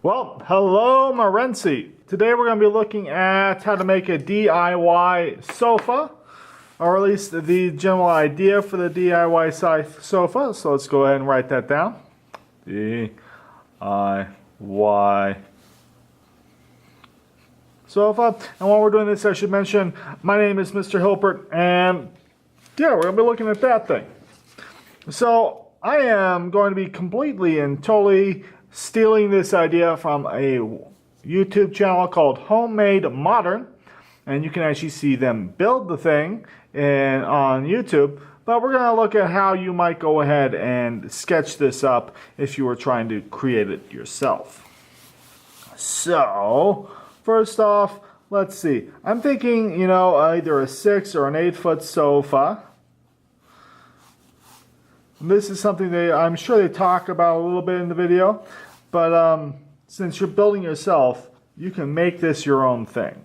Well, hello Morency. Today we're going to be looking at how to make a DIY sofa, or at least the general idea for the DIY sofa. So let's go ahead and write that down. DIY sofa. And while we're doing this, I should mention my name is Mr. Hilpert, and yeah, we're going to be looking at that thing. So I am going to be completely and totally stealing this idea from a YouTube channel called HomeMadeModern, and you can actually see them build the thing on YouTube. But we're going to look at how you might go ahead and sketch this up if you were trying to create it yourself. So first off, let's see. I'm thinking, either a 6 or an 8-foot sofa. This is something I'm sure they talk about a little bit in the video, but since you're building yourself, you can make this your own thing.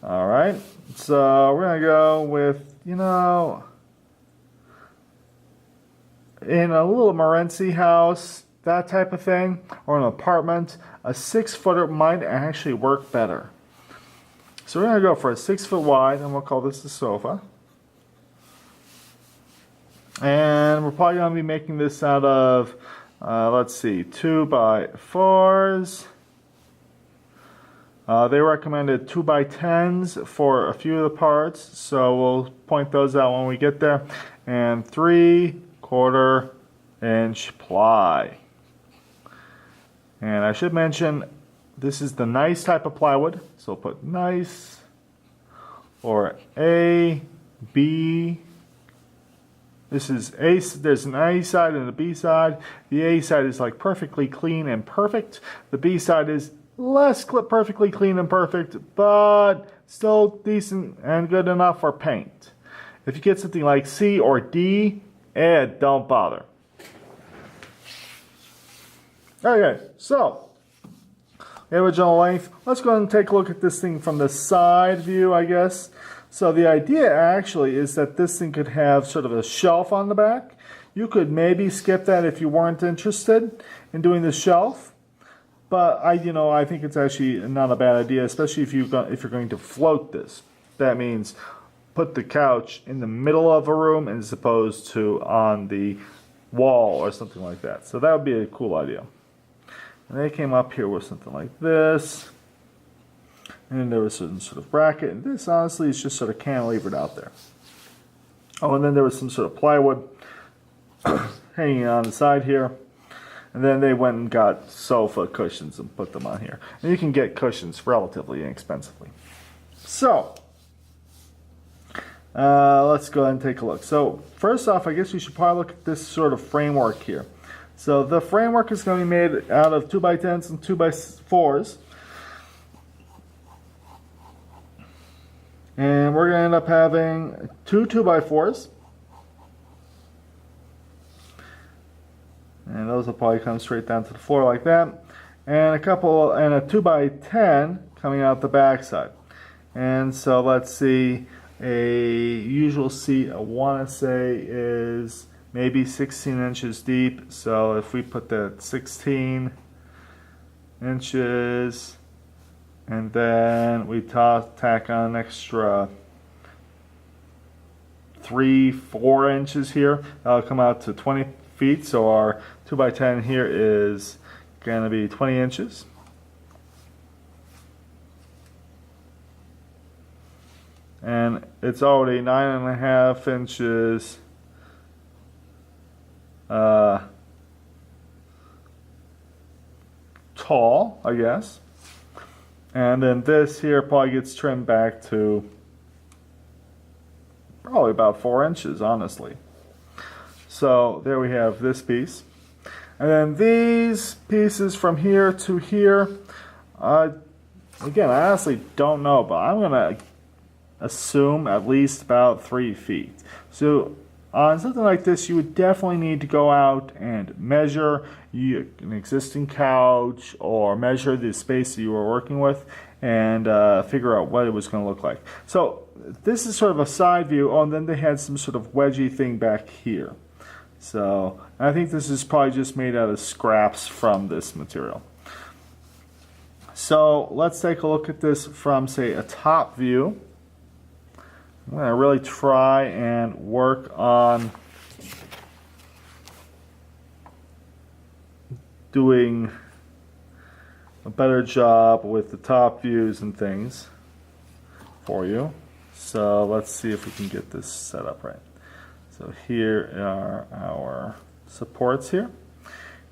All right, so we're gonna go with, in a little Morency house, that type of thing, or an apartment, a 6-footer might actually work better. So we're gonna go for a 6-foot wide, and we'll call this the sofa. And we're probably going to be making this out of, let's see, 2x4s. They recommended 2x10s for a few of the parts, so we'll point those out when we get there. And 3/4 inch ply. And I should mention, this is the nice type of plywood, so we'll put nice, or A, B. This is A, there's an A side and a B side. The A side is like perfectly clean and perfect. The B side is less perfectly clean and perfect, but still decent and good enough for paint. If you get something like C or D, don't bother. Okay, so the original length. Let's go ahead and take a look at this thing from the side view, I guess. So the idea actually is that this thing could have sort of a shelf on the back. You could maybe skip that if you weren't interested in doing the shelf. But I think it's actually not a bad idea, especially if you're going to float this. That means put the couch in the middle of a room as opposed to on the wall or something like that. So that would be a cool idea. And they came up here with something like this. And then there was some sort of bracket, and this honestly is just sort of cantilevered out there. Oh, and then there was some sort of plywood hanging on the side here. And then they went and got sofa cushions and put them on here. And you can get cushions relatively inexpensively. So, let's go ahead and take a look. So, first off, I guess we should probably look at this sort of framework here. So, the framework is going to be made out of 2x10s and 2x4s. And we're going to end up having two 2x4s. And those will probably come straight down to the floor like that. And a 2x10 coming out the back side. And so let's see, a usual seat I want to say is maybe 16 inches deep. So if we put that 16 inches, and then we tack on an extra 3-4 inches here. That'll come out to 20 feet. So our 2x10 here is going to be 20 inches. And it's already 9.5 inches tall, I guess. And then this here probably gets trimmed back to probably about 4 inches, honestly. So there we have this piece. And then these pieces from here to here, again, I honestly don't know, but I'm going to assume at least about 3 feet. So on something like this, you would definitely need to go out and measure an existing couch or measure the space that you were working with and figure out what it was going to look like. So this is sort of a side view. Oh, and then they had some sort of wedgy thing back here. So I think this is probably just made out of scraps from this material. So let's take a look at this from, say, a top view. I'm going to really try and work on doing a better job with the top views and things for you. So let's see if we can get this set up right. So here are our supports here.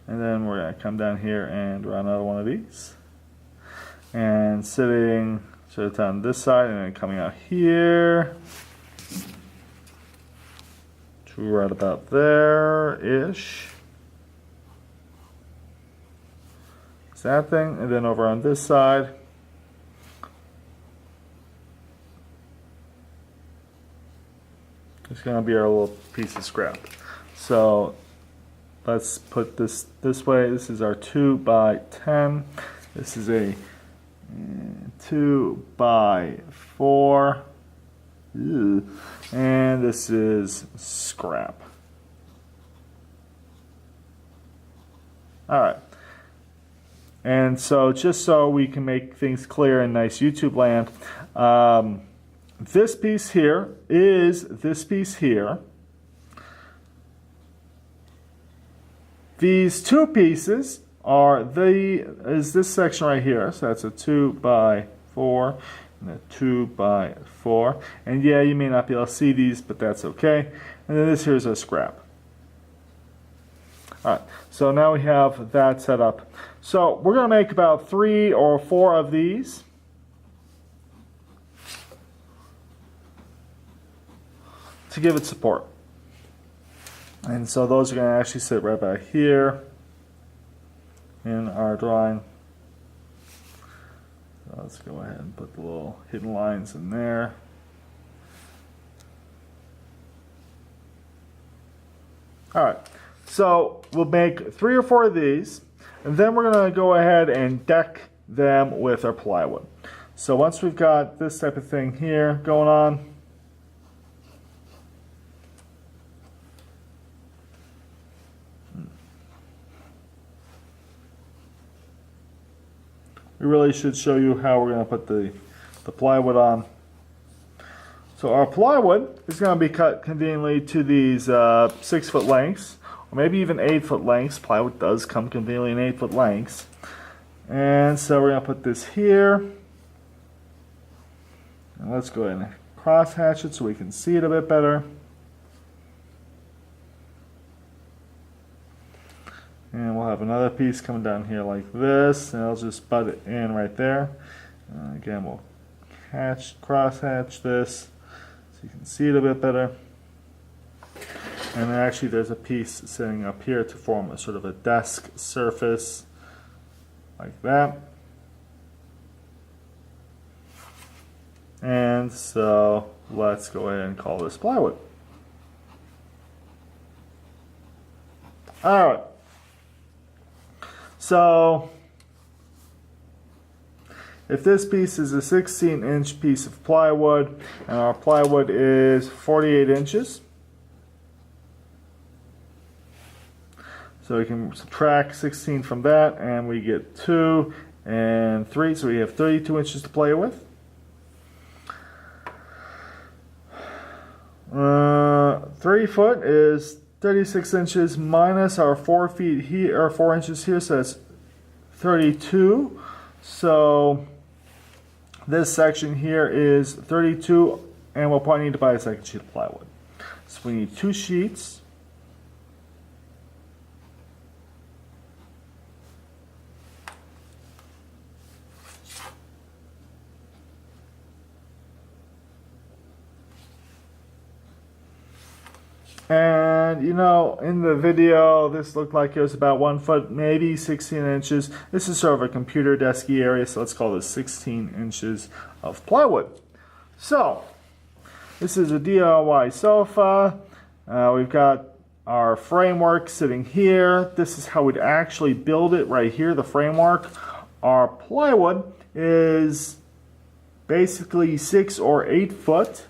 And then we're going to come down here and run another one of these. And sitting sort of on this side and then coming out here to right about there-ish. It's that thing. And then over on this side, it's going to be our little piece of scrap. So let's put this way. This is our 2 by 10. This is a 2 by 4. Ew. And this is scrap. All right. And so just so we can make things clear in nice YouTube land, this piece here is this piece here. These two pieces are this section right here. So that's a 2 by 4 and a 2 by 4. And yeah, you may not be able to see these, but that's okay. And then this here is a scrap. All right, so now we have that set up. So we're going to make about 3 or 4 of these. To give it support. And so those are going to actually sit right about here in our drawing. So let's go ahead and put the little hidden lines in there. All right, so we'll make 3 or 4 of these, and then we're going to go ahead and deck them with our plywood. So once we've got this type of thing here going on, we really should show you how we're going to put the plywood on. So our plywood is going to be cut conveniently to these 6-foot lengths, or maybe even 8-foot lengths. Plywood does come conveniently in 8-foot lengths. And so we're going to put this here. And let's go ahead and cross hatch it so we can see it a bit better. And we'll have another piece coming down here like this, and I'll just butt it in right there. Again, we'll cross hatch this so you can see it a bit better. And then actually there's a piece sitting up here to form a sort of a desk surface like that. And so let's go ahead and call this plywood. All right. So if this piece is a 16-inch piece of plywood, and our plywood is 48 inches, so we can subtract 16 from that, and we get 2 and 3, so we have 32 inches to play with. 3 foot is 36 inches minus our 4 feet here, or 4 inches here, so that's 32. So this section here is 32, and we'll probably need to buy a second sheet of plywood. So we need 2 sheets. And you know, in the video, this looked like it was about 1 foot, maybe 16 inches. This is sort of a computer desky area, so let's call this 16 inches of plywood. So, this is a DIY sofa. We've got our framework sitting here. This is how we'd actually build it right here, the framework. Our plywood is basically 6 or 8 foot.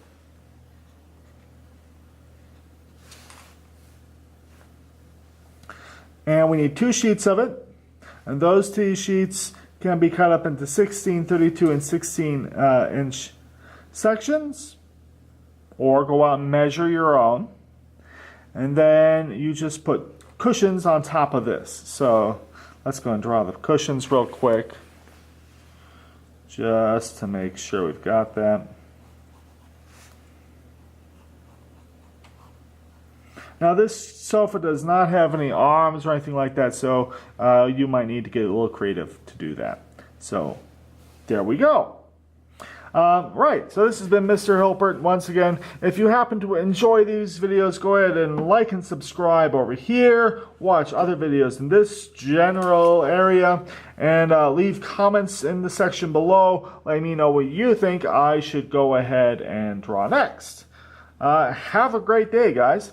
And we need 2 sheets of it, and those 2 sheets can be cut up into 16, 32, and 16 inch sections, or go out and measure your own. And then you just put cushions on top of this. So let's go and draw the cushions real quick, just to make sure we've got that. Now this sofa does not have any arms or anything like that, so you might need to get a little creative to do that. So there we go. Right, so this has been Mr. Hilpert. Once again, if you happen to enjoy these videos, go ahead and like and subscribe over here. Watch other videos in this general area, and leave comments in the section below. Let me know what you think I should go ahead and draw next. Have a great day, guys.